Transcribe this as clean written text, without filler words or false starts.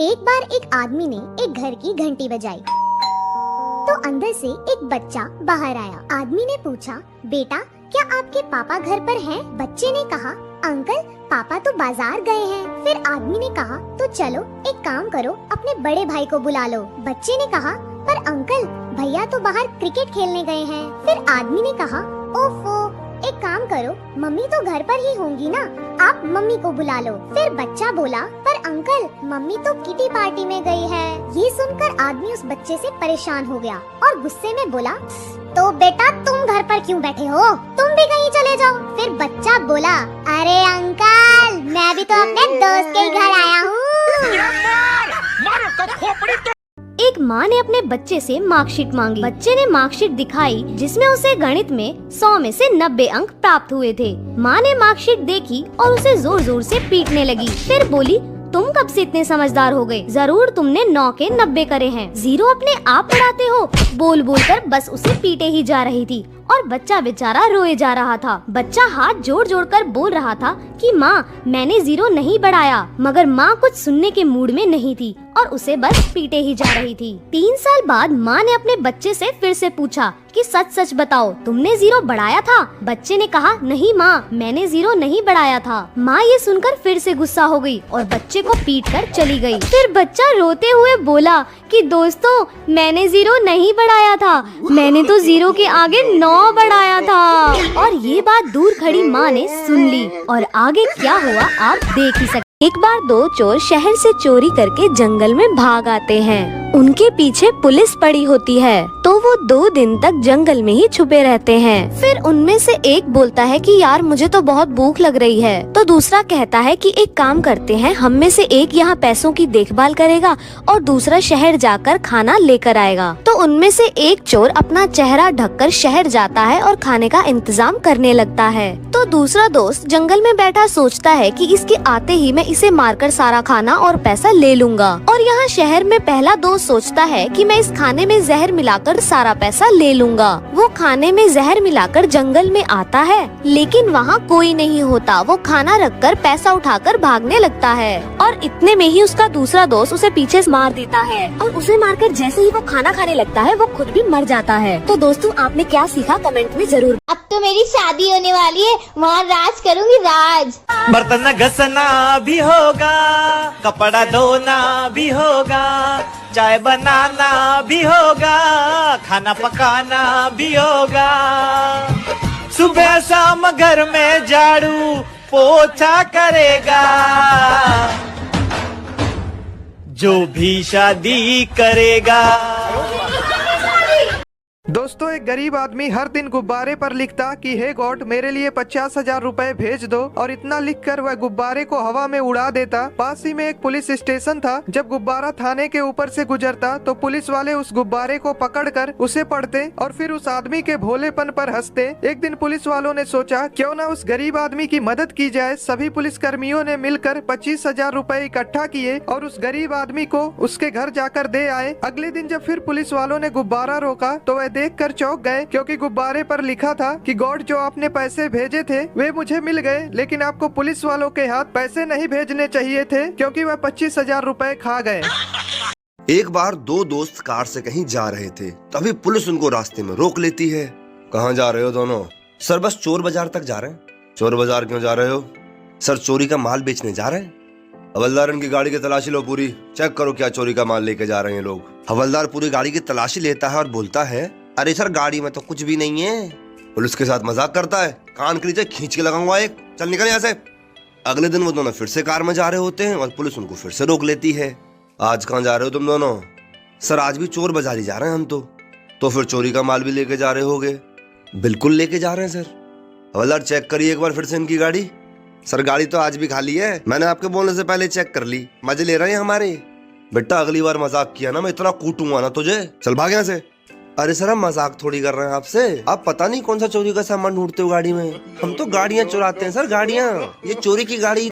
एक बार एक आदमी ने एक घर की घंटी बजाई तो अंदर से एक बच्चा बाहर आया। आदमी ने पूछा, बेटा क्या आपके पापा घर पर हैं? बच्चे ने कहा, अंकल पापा तो बाजार गए हैं। फिर आदमी ने कहा, तो चलो एक काम करो, अपने बड़े भाई को बुला लो। बच्चे ने कहा, पर अंकल भैया तो बाहर क्रिकेट खेलने गए हैं। फिर आदमी ने कहा, ओफो, एक काम करो, मम्मी तो घर पर ही होंगी ना, आप मम्मी को बुला लो। फिर बच्चा बोला, पर अंकल मम्मी तो किटी पार्टी में गई है। ये सुनकर आदमी उस बच्चे से परेशान हो गया और गुस्से में बोला, तो बेटा तुम घर पर क्यों बैठे हो, तुम भी कहीं चले जाओ। फिर बच्चा बोला, अरे अंकल मैं भी तो अपने दोस्त के घर आया हूँ। एक माँ ने अपने बच्चे से मार्कशीट मांगी। बच्चे ने मार्कशीट दिखाई जिसमें उसे गणित में 100 में से 90 अंक प्राप्त हुए थे। माँ ने मार्कशीट देखी और उसे जोर जोर से पीटने लगी। फिर बोली, तुम कब से इतने समझदार हो गए? जरूर तुमने 9 के 90 करे हैं। 0 अपने आप पढ़ाते हो। बोल बोल कर बस उसे पीटे ही जा रही थी और बच्चा बेचारा रोए जा रहा था। बच्चा हाथ जोड़ जोड़ कर बोल रहा था कि माँ मैंने 0 नहीं बढ़ाया, मगर माँ कुछ सुनने के मूड में नहीं थी और उसे बस पीटे ही जा रही थी। 3 साल बाद माँ ने अपने बच्चे से फिर से पूछा कि सच सच बताओ, तुमने 0 बढ़ाया था? बच्चे ने कहा, नहीं माँ मैंने 0 नहीं बढ़ाया था। माँ ये सुनकर फिर से गुस्सा हो गई और बच्चे को पीट कर चली गई। फिर बच्चा रोते हुए बोला कि दोस्तों मैंने 0 नहीं बढ़ाया था, मैंने तो 0 के आगे 9 बढ़ाया था। और ये बात दूर खड़ी माँ ने सुन ली और आगे क्या हुआ आप देख ही सकते। एक बार 2 चोर शहर से चोरी करके जंगल में भाग आते हैं। उनके पीछे पुलिस पड़ी होती है तो वो 2 दिन तक जंगल में ही छुपे रहते हैं। फिर उनमें से एक बोलता है कि यार मुझे तो बहुत भूख लग रही है। तो दूसरा कहता है कि एक काम करते हैं, हम में से एक यहाँ पैसों की देखभाल करेगा और दूसरा शहर जाकर खाना लेकर आएगा। तो उनमें से एक चोर अपना चेहरा ढककर शहर जाता है और खाने का इंतजाम करने लगता है। तो दूसरा दोस्त जंगल में बैठा सोचता है कि इसके आते ही मैं इसे मारकर सारा खाना और पैसा ले लूंगा। और यहाँ शहर में पहला दोस्त सोचता है कि मैं इस खाने में जहर मिलाकर सारा पैसा ले लूंगा। वो खाने में जहर मिलाकर जंगल में आता है लेकिन वहाँ कोई नहीं होता। वो खाना रखकर पैसा उठाकर भागने लगता है और इतने में ही उसका दूसरा दोस्त उसे पीछे से मार देता है और उसे मारकर जैसे ही वो खाना खाने लगता है वो खुद भी मर जाता है। तो दोस्तों आपने क्या सीखा कमेंट में जरूर। अब तो मेरी शादी होने वाली है, वहाँ राज करूँगी राज। बर्तन घसना भी होगा, कपड़ा धोना भी होगा, चाय बनाना भी होगा, खाना पकाना भी होगा। सुबह शाम घर में झाड़ू पोछा करेगा जो भी शादी करेगा। दोस्तों एक गरीब आदमी हर दिन गुब्बारे पर लिखता कि हे गॉड मेरे लिए 50,000 रुपए भेज दो, और इतना लिखकर वह गुब्बारे को हवा में उड़ा देता। पास ही में एक पुलिस स्टेशन था। जब गुब्बारा थाने के ऊपर से गुजरता तो पुलिस वाले उस गुब्बारे को पकड़कर उसे पढ़ते और फिर उस आदमी के भोलेपन पर हंसते। एक दिन पुलिस वालों ने सोचा क्यों न उस गरीब आदमी की मदद की जाए। सभी पुलिस कर्मियों ने मिलकर 25,000 रुपए इकट्ठा किए और उस गरीब आदमी को उसके घर जाकर दे आए। अगले दिन जब फिर पुलिस वालों ने गुब्बारा रोका तो वह देखकर चौंक गए, क्योंकि गुब्बारे पर लिखा था कि गॉड जो आपने पैसे भेजे थे वे मुझे मिल गए, लेकिन आपको पुलिस वालों के हाथ पैसे नहीं भेजने चाहिए थे क्योंकि वह 25,000 रुपए खा गए। एक बार 2 दोस्त कार से कहीं जा रहे थे, तभी पुलिस उनको रास्ते में रोक लेती है। कहाँ जा रहे हो दोनों? सर बस चोर बाजार तक जा रहे हैं। चोर बाजार क्यों जा रहे हो? सर चोरी का माल बेचने जा रहे हैं। हवलदार इनकी गाड़ी की तलाशी लो, पूरी चेक करो क्या चोरी का माल लेके जा रहे हैं लोग। हवलदार पूरी गाड़ी की तलाशी लेता है और बोलता है, अरे सर गाड़ी में तो कुछ भी नहीं है। पुलिस के साथ मजाक करता है, कान के नीचे खींच के लगाऊंगा एक, चल निकल यहाँ से। अगले दिन वो दोनों फिर से कार में जा रहे होते हैं और पुलिस उनको फिर से रोक लेती है। आज कहाँ जा रहे हो तुम दोनों? सर आज भी चोर बाजारी जा रहे हैं हम तो फिर चोरी का माल भी लेके जा रहे होगे? बिल्कुल लेके जा रहे हैं सर। हवलदार चेक करिए एक बार फिर से इनकी गाड़ी। सर गाड़ी तो आज भी खाली है, मैंने आपके बोलने से पहले चेक कर ली। मजे ले रहे हैं हमारे। बेटा अगली बार मजाक किया ना मैं इतना कूटूंगा ना तुझे, चल भाग यहाँ से। अरे सर हम मजाक थोड़ी कर रहे हैं आपसे, आप पता नहीं कौन सा चोरी का सामान ढूंढते हो गाड़ी में। हम तो गाड़ियां चुराते हैं सर, गाड़ियां। ये चोरी की गाड़ी